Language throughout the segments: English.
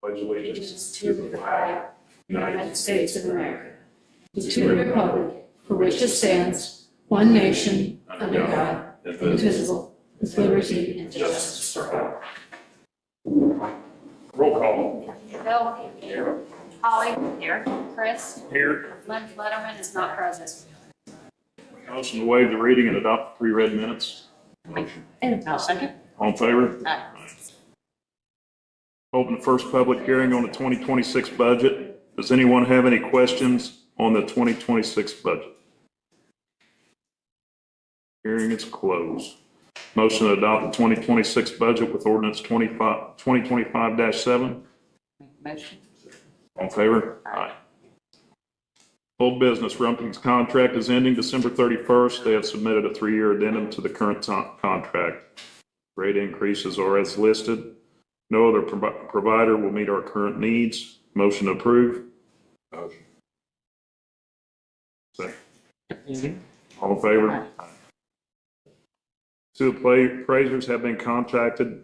pledge allegiance to the flag of the United States of America, to the republic for which it stands, one nation, under God, indivisible, with liberty and justice for all. Roll call. Bill? Here. Holly? Here. Chris? Here. Lynn Letterman is not present. Motion to waive the reading and adopt the 3 read minutes. And I'll second. All in favor? Aye. Open the first public hearing on the 2026 budget. Does anyone have any questions on the 2026 budget? Hearing is closed. Motion to adopt the 2026 budget with ordinance 2025-7. Motion. All in favor? Aye. Old business, Rumpkins contract is ending December 31st. They have submitted a 3-year addendum to the current contract. Rate increases are as listed. No other provider will meet our current needs. Motion to approve. Motion. Second. All in favor? Aye. Two appraisers have been contacted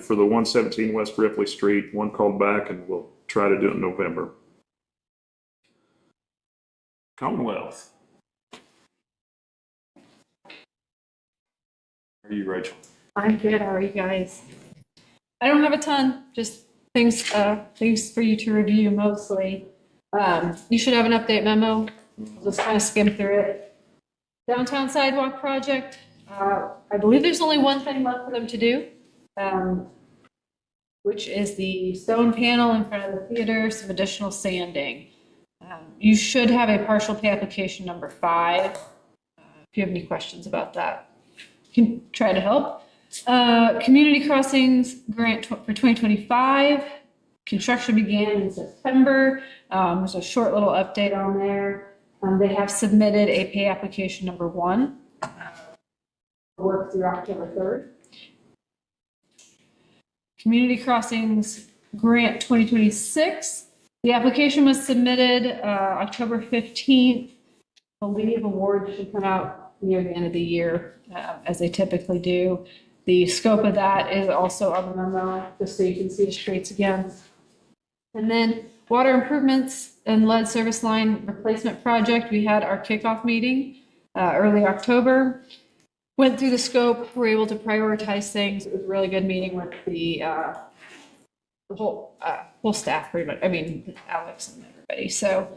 for the 117 West Ripley Street. One called back and we'll try to do it in November. Commonwealth. How are you, Rachel? I'm good. How are you guys? I don't have a ton, just things for you to review mostly. You should have an update memo. I'll just kind of skim through it. Downtown sidewalk project. I believe there's only one thing left for them to do, which is the stone panel in front of the theater, some additional sanding. You should have a partial pay application number 5. If you have any questions about that, you can try to help. Community crossings grant for 2025. Construction began in September. There's a short little update on there. They have submitted a pay application number 1. Work through October 3rd. Community crossings grant 2026. The application was submitted October 15th. I believe awards should come out near the end of the year, as they typically do. The scope of that is also on the memo, just so you can see the streets again. And then water improvements and lead service line replacement project. We had our kickoff meeting early October. Went through the scope, were able to prioritize things. It was a really good meeting with the whole staff, pretty much. I mean, Alex and everybody. So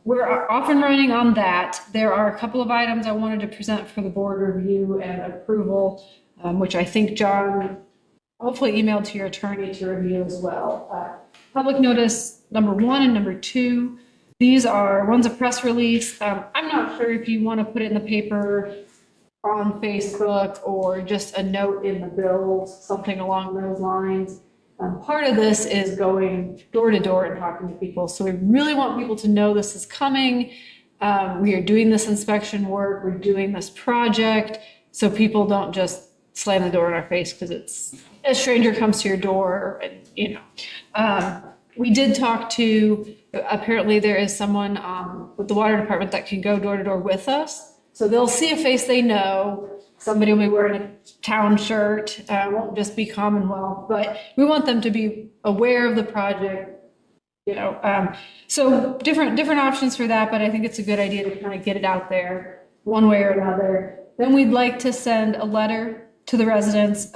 we're off and running on that. There are a couple of items I wanted to present for the board review and approval, which I think John hopefully emailed to your attorney to review as well. Public notice number 1 and number 2. These are, one's a press release. I'm not sure if you want to put it in the paper, on Facebook, or just a note in the bills, something along those lines. Part of this is going door to door and talking to people. So we really want people to know this is coming. We are doing this inspection work. We're doing this project. So people don't just slam the door in our face because it's a stranger comes to your door and, you know. We did talk to, apparently there is someone with the water department that can go door to door with us. So they'll see a face they know. Somebody will be wearing a town shirt. Won't just be Commonwealth, but we want them to be aware of the project. You know, so different options for that. But I think it's a good idea to kind of get it out there one way or another. Then we'd like to send a letter to the residents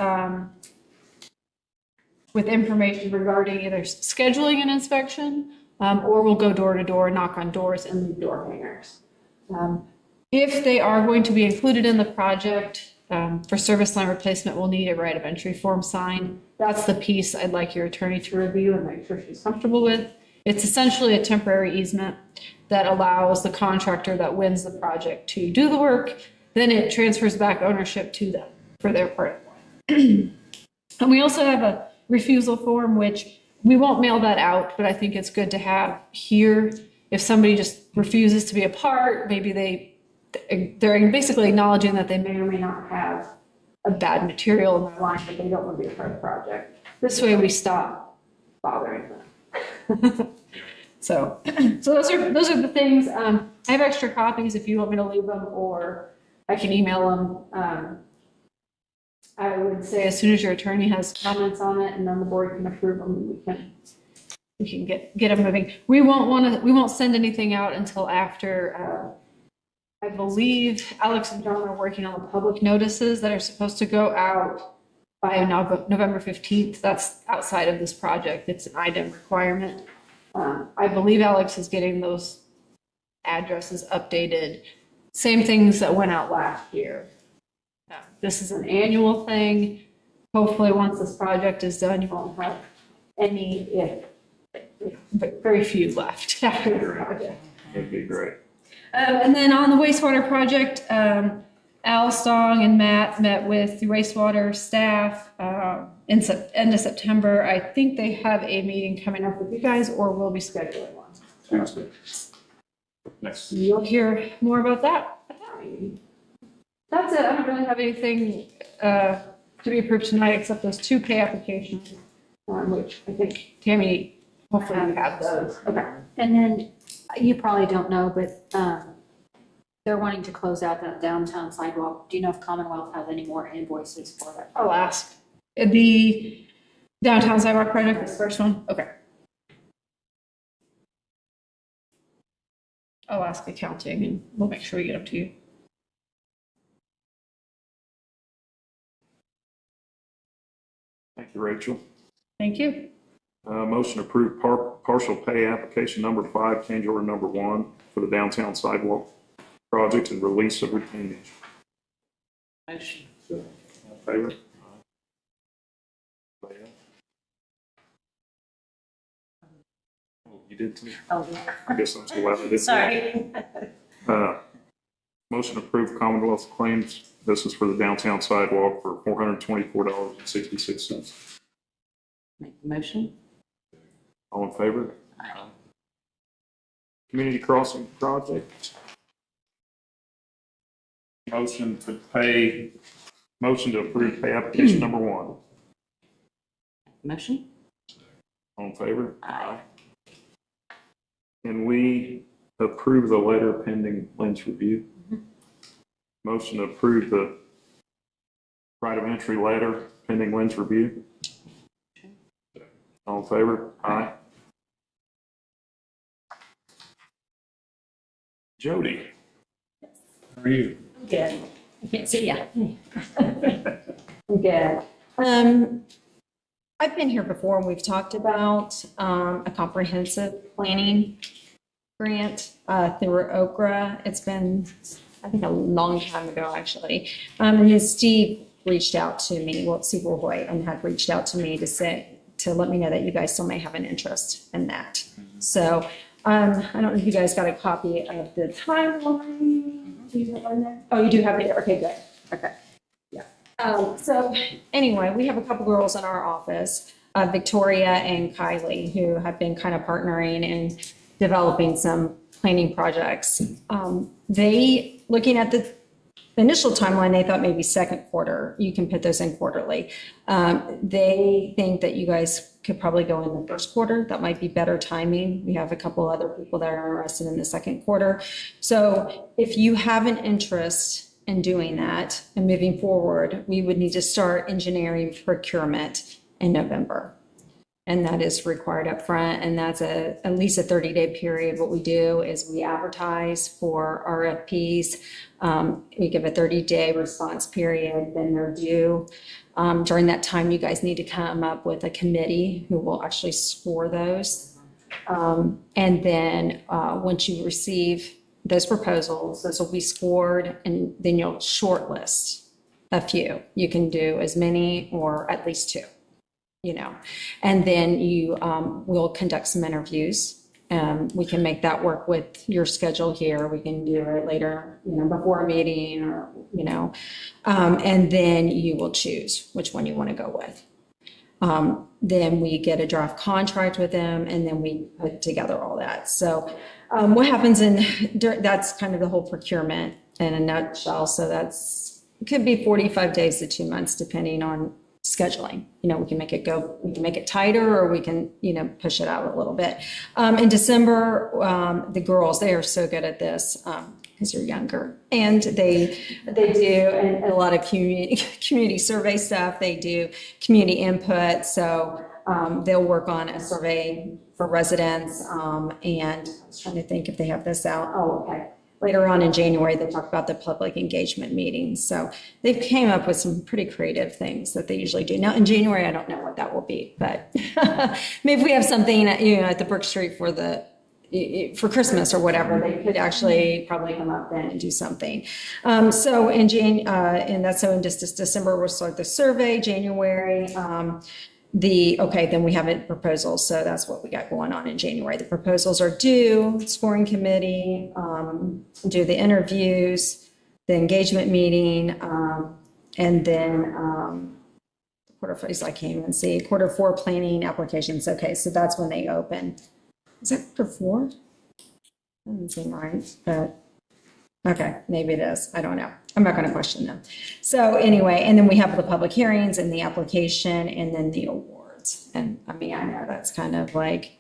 with information regarding either scheduling an inspection, or we'll go door to door, knock on doors, and leave door hangers. If they are going to be included in the project for service line replacement, we'll need a right of entry form signed. That's the piece I'd like your attorney to review and make sure she's comfortable with. It's essentially a temporary easement that allows the contractor that wins the project to do the work. Then it transfers back ownership to them for their part of it. And we also have a refusal form, which we won't mail that out, but I think it's good to have here. If somebody just refuses to be a part, maybe they're basically acknowledging that they may or may not have a bad material in their line, but they don't want to be a part of the project. This way we stop bothering them. So those are the things. I have extra copies if you want me to leave them, or I can email them. I would say as soon as your attorney has comments on it and then the board can approve them, we can get them moving. We won't send anything out until after, I believe Alex and John are working on the public notices that are supposed to go out by November 15th. That's outside of this project. It's an item requirement. I believe Alex is getting those addresses updated. Same things that went out last year. This is an annual thing. Hopefully, once this project is done, you won't have any, but very few left after the project. That'd be great. And then on the wastewater project, Al Stong and Matt met with the wastewater staff end of September. I think they have a meeting coming up with you guys, or we'll be scheduling one. Sounds good. Next. You'll hear more about that at that meeting. That's it. I don't really have anything to be approved tonight except those 2 pay applications, which I think Tammy, hopefully you have those. Okay. And then you probably don't know, but they're wanting to close out that downtown sidewalk. Do you know if Commonwealth has any more invoices for that? I'll ask. The downtown sidewalk project is the first one? Okay. I'll ask accounting and we'll make sure we get them to you. Thank you, Rachel. Thank you. Motion to approve partial pay application number 5, change order number 1 for the downtown sidewalk project and release of retainage. Motion. All in favor? Oh, you did too? Oh, yeah. I guess I'm still out of this. Sorry. Motion to approve Commonwealth claims. This is for the downtown sidewalk for $424.66. Make the motion. All in favor? Aye. Community crossing project. Motion to approve pay application number 1. Motion. All in favor? Aye. Can we approve the letter pending Lynn's review? Motion to approve the right of entry letter pending Lynn's review. All in favor? Aye. Jody. How are you? Good. I can't see ya. Good. I've been here before and we've talked about a comprehensive planning grant through Okra. It's been, I think, a long time ago, actually. And Steve reached out to me, Steve Roy, and had reached out to me to let me know that you guys still may have an interest in that. So I don't know if you guys got a copy of the timeline. Do you have one there? Oh, you do have it there. Okay, good. Okay. Yeah. So anyway, we have a couple girls in our office, Victoria and Kylie, who have been kind of partnering and developing some planning projects. They, looking at the initial timeline, they thought maybe second quarter. You can put those in quarterly. They think that you guys could probably go in the first quarter. That might be better timing. We have a couple other people that are interested in the second quarter. So if you have an interest in doing that and moving forward, we would need to start engineering procurement in November. And that is required up front, and that's at least a 30-day period. What we do is we advertise for RFPs. We give a 30-day response period, then they're due. During that time, you guys need to come up with a committee who will actually score those. And then once you receive those proposals, those will be scored, and then you'll shortlist a few. You can do as many or at least 2. And then you will conduct some interviews. We can make that work with your schedule here. We can do it later, before a meeting or, and then you will choose which one you want to go with. Then we get a draft contract with them, and then we put together all that. So what happens that's kind of the whole procurement in a nutshell. So it could be 45 days to 2 months, depending on scheduling. We can make it tighter, or we can, push it out a little bit. In December, the girls, they are so good at this, because you're younger. And they do and a lot of community survey stuff. They do community input. So they'll work on a survey for residents. And I was trying to think if they have this out. Oh, okay. Later on in January, they talk about the public engagement meetings. So they've came up with some pretty creative things that they usually do. Now in January, I don't know what that will be, but maybe if we have something, at the Brook Street for Christmas or whatever, they could actually probably come up then and do something. So in December, we'll start the survey, January. Then we have a proposal. So that's what we got going on in January. The proposals are due, scoring committee, do the interviews, the engagement meeting, and then quarter four, I can't even see, quarter four planning applications. Okay, so that's when they open. Is that quarter four? That doesn't seem right, but okay, maybe it is. I don't know. I'm not going to question them. So anyway, and then we have the public hearings and the application and then the awards. And I mean, I know that's kind of like,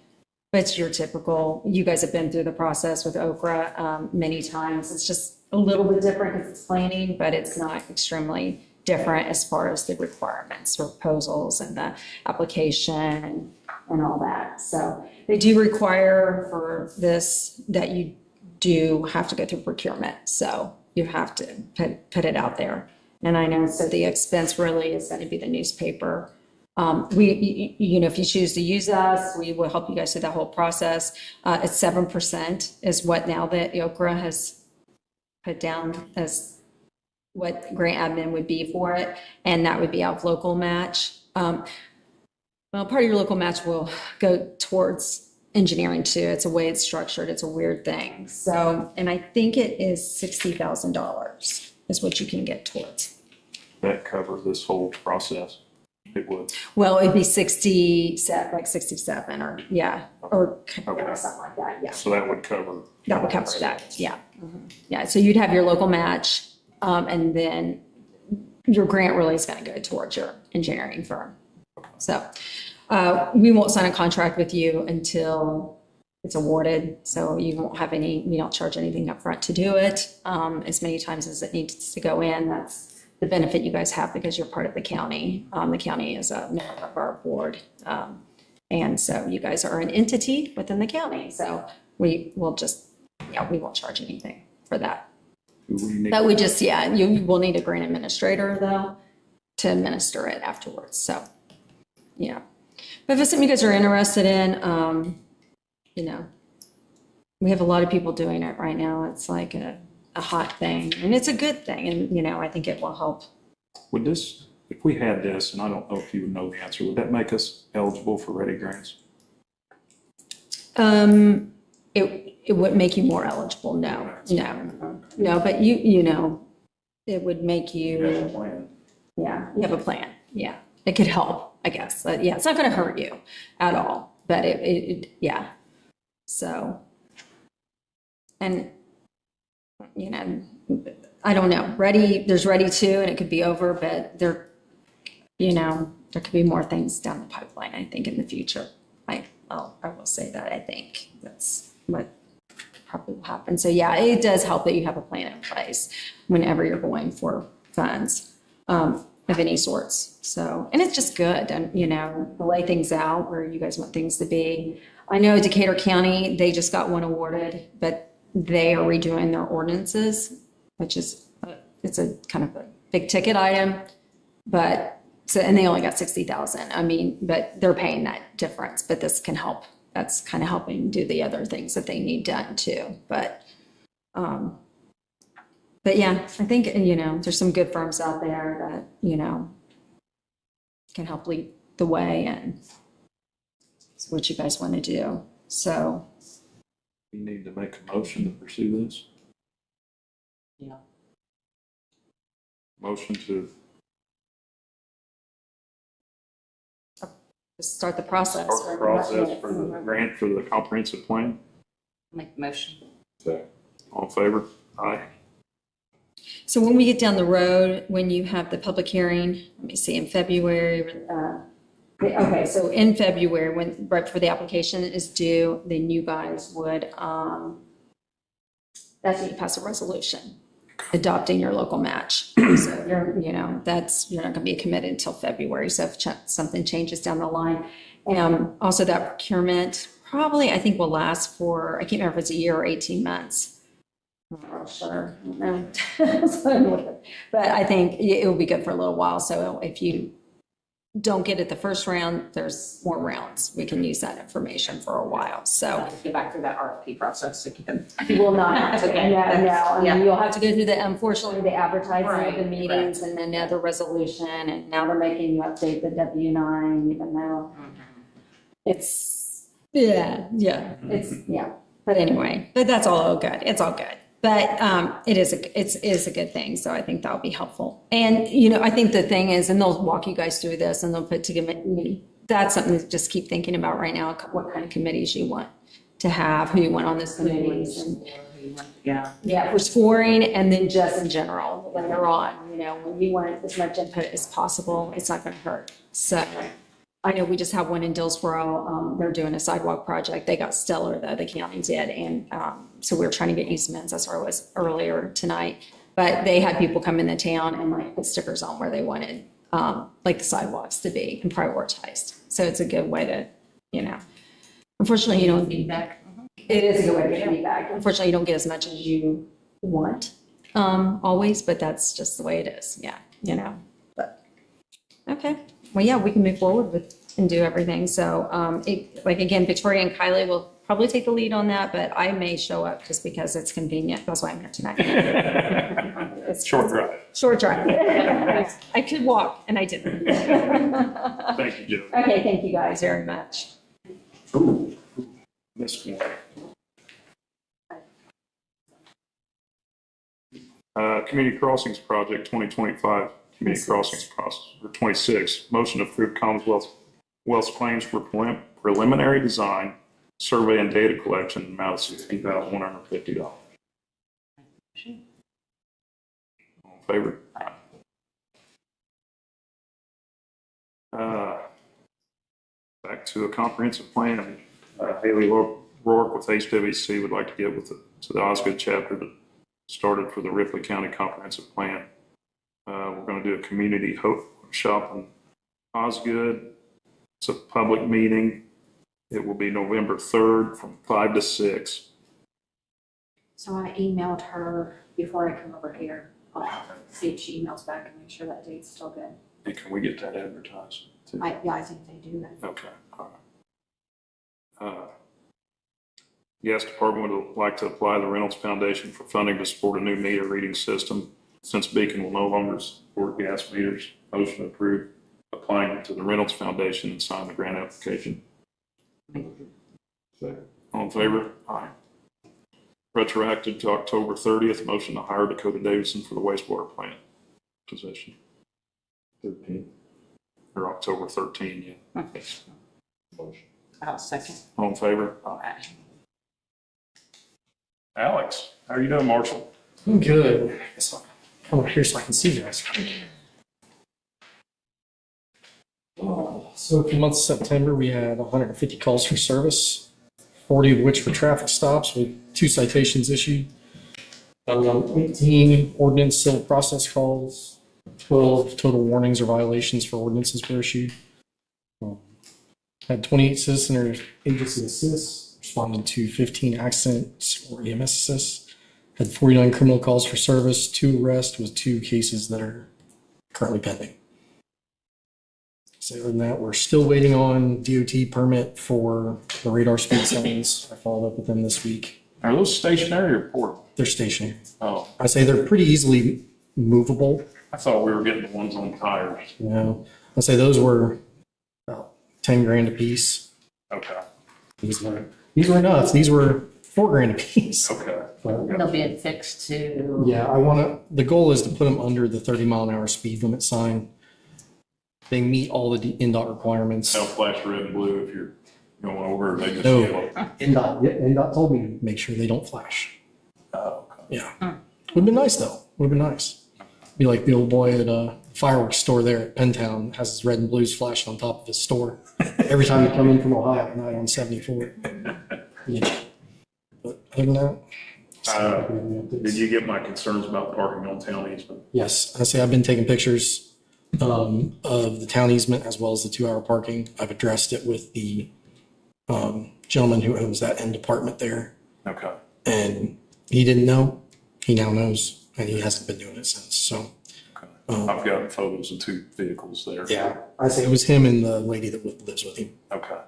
but it's your typical, you guys have been through the process with Okra many times. It's just a little bit different because it's planning, but it's not extremely different as far as the requirements, proposals and the application and all that. So they do require for this that you do have to go through procurement. So you have to put it out there. And I know, so the expense really is going to be the newspaper. If you choose to use us, we will help you guys through that whole process. It's 7% is what now that Okra has put down as what grant admin would be for it. And that would be out of local match. Well, part of your local match will go towards engineering too. It's a way it's structured. It's a weird thing. So, and I think it is $60,000 is what you can get towards. That cover this whole process? It would. Well, it'd be 67 or yeah, or something like that. Yeah. So that would cover. That would cover that. Yeah. Yeah. So you'd have your local match, and then your grant really is going to go towards your engineering firm. So we won't sign a contract with you until it's awarded. So you won't have we don't charge anything up front to do it. As many times as it needs to go in, that's the benefit you guys have because you're part of the county. The county is a member of our board. And so you guys are an entity within the county. So we won't charge anything for that. But we just, you will need a grant administrator though to administer it afterwards. So, yeah. But if it's something you guys are interested in, we have a lot of people doing it right now. It's like a hot thing and it's a good thing. And, I think it will help. Would this, if we had this, and I don't know if you would know the answer, would that make us eligible for ready grants? It wouldn't make you more eligible. No, but it would make you, You have a plan. you have a plan. Yeah. It could help, I guess. But it's not going to hurt you at all, but yeah. So, and, I don't know, there's ready to, and it could be over, but there could be more things down the pipeline, I think, in the future. I will say that. I think that's what probably will happen. So yeah, it does help that you have a plan in place whenever you're going for funds of any sorts. So, and it's just good, and to lay things out where you guys want things to be. I know Decatur County, they just got one awarded, but they are redoing their ordinances, which is it's a kind of a big ticket item, and they only got 60,000. I mean, but they're paying that difference. But this can help. That's kind of helping do the other things that they need done too. But yeah, I think there's some good firms out there that can help lead the way, and it's what you guys want to do. So We need to make a motion to pursue this. Yeah. Motion to start the process. start the process for the grant for the comprehensive plan. Make the motion. All in favor? Aye. So when we get down the road, when you have the public hearing, let me see, in February, okay, so in February, right before the application is due, then you guys would that's when you pass a resolution adopting your local match. So you're, you're not going to be committed until February. So if something changes down the line. Also that procurement probably, I think will last for, I can't remember if it's a year or 18 months. I'm not real sure. I don't know. But I think it will be good for a little while. So if you don't get it the first round, there's more rounds. We can use that information for a while. So Go back through that RFP process again. you will not have to. Okay, No. that's- I mean, yeah. you'll have to go through unfortunately, the advertising of the Right, meetings and then the resolution. And now they're making you update the W-9, even though it's, yeah. But anyway, but that's all good. It's all good. But it is a good thing. So I think that'll be helpful. And, I think the thing is, and they'll walk you guys through this and they'll put together, that's something to just keep thinking about right now, what kind of committees you want to have, who you want on those committees. And Yeah. for scoring and then just in general, later on, when you want as much input as possible, it's not going to hurt. So I know we just have one in Dillsboro. They're doing a sidewalk project. They got stellar though, the county did. And so we're trying to get easements. That's where I was earlier tonight. But they had people come into town and like put stickers on where they wanted like the sidewalks to be and prioritized. So it's a good way to, unfortunately, Feedback. it is a good way to get feedback. Unfortunately, you don't get as much as you want always, but that's just the way it is. Yeah, but okay. Well, yeah, we can move forward with and do everything. So again, Victoria and Kylie will probably take the lead on that, but I may show up just because it's convenient. That's why I'm here tonight. It's Short drive. Short drive. I could walk and I didn't. Thank you, Joe. Okay, thank you guys very much. Ooh, this one. Community Crossings Project 2025, Community Crossings process for 26. Motion to approve Commonwealth's claims for preliminary design, survey and data collection, amount of $16,150. All in favor? Back to a comprehensive plan. Haley Rourke with HWC would like to get to the Osgood chapter that started for the Ripley County Comprehensive Plan. We're going to do a community shop in Osgood. It's a public meeting. It will be November 3rd from 5 to 6. So I emailed her before I come over here. I'll see if she emails back and make sure that date's still good. And can we get that advertised too? I think they do that. Okay, all right. Gas Department would like to apply the Reynolds Foundation for funding to support a new meter reading system. Since Beacon will no longer support gas meters, motion approved applying to the Reynolds Foundation and sign the grant application. All in favor? Aye. Retroactive to October 30th, motion to hire Dakota Davidson for the wastewater plant position. 13. Or October 13, yeah. Okay. Motion. I'll second. All in favor? Aye. Alex, how are you doing, Marshall? I'm good. I guess I'll come up here so I can see you guys. So for the month of September, we had 150 calls for service, 40 of which were traffic stops with 2 citations issued. 18 ordinance civil process calls, 12 total warnings or violations for ordinances were issued. Had 28 citizen or agency assists, responded to 15 accidents or EMS assists. Had 49 criminal calls for service, 2 arrests with 2 cases that are currently pending. So other than that, we're still waiting on DOT permit for the radar speed signs. I followed up with them this week. Are those stationary or portable? They're stationary. Oh, I say they're pretty easily movable. I thought we were getting the ones on tires. I say those were about 10 grand a piece. Okay, These were enough. These were 4 grand a piece. okay. They'll be fixed to. Yeah, the goal is to put them under the 30-mile-an-hour speed limit sign. They meet all the NDOT requirements. They'll flash red and blue if you're going over, they just No. yellow. NDOT told me to make sure they don't flash. Oh, okay. Yeah. Would've been nice though. Would've been nice. Be like the old boy at a fireworks store there at Pentown, has his red and blues flashing on top of his store every time you come in from Ohio at night on 74. Yeah. But other than that, Did you get my concerns about parking on town easement? Yes, I say I've been taking pictures of the town easement as well as the 2-hour parking. I've addressed it with the gentleman who owns that end department there, Okay. and he didn't know. He now knows, and he hasn't been doing it since. So, I've gotten photos of 2 vehicles there. yeah, I say it was him and the lady that lives with him. Okay.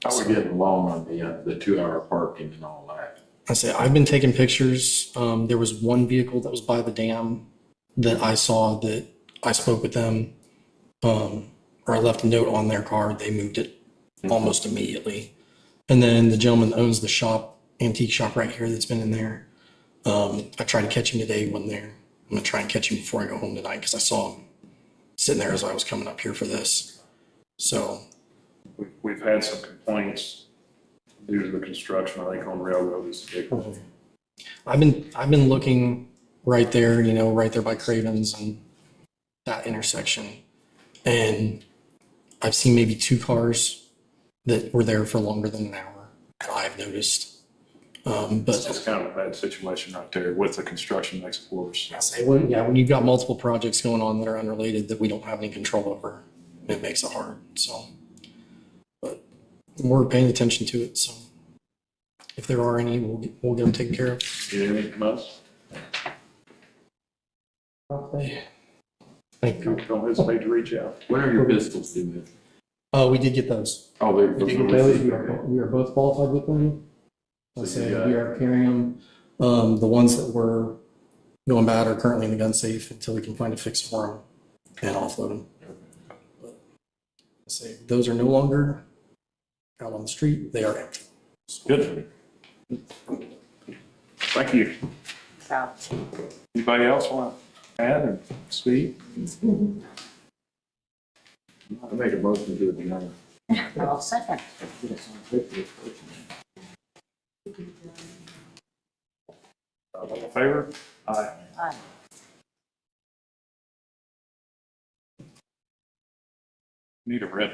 How we getting along on the 2-hour parking and all that? I say I've been taking pictures. There was one vehicle that was by the dam that I saw that I spoke with them, or I left a note on their car. They moved it almost immediately. And then the gentleman that owns the shop, antique shop right here that's been in there. I tried to catch him today when there. I'm gonna try and catch him before I go home tonight because I saw him sitting there as I was coming up here for this. So We've had some complaints due to the construction, I think, on railroad is big. I've been looking right there, right there by Cravens and that intersection. And I've seen maybe 2 cars that were there for longer than an hour that I've noticed. It's But kind of a bad situation right there with the construction makes it worse. I say, when you've got multiple projects going on that are unrelated that we don't have any control over, it makes it hard. So, but we're paying attention to it. So if there are any, we'll get them taken care of. Get anything from us? Thank you. Don't hesitate to reach out. When are your pistols due? We did get those. Oh, they're. We did get those. We are both qualified with them. I So say you got- we are carrying them. The ones that were going bad are currently in the gun safe until we can find a fix for them and offload them. But I say those are no longer out on the street. They are empty. Good. Thank you. So, Anybody else want to add or speak? I make a motion to do it tonight. I'll second. All in favor? Aye. Aye. Need a red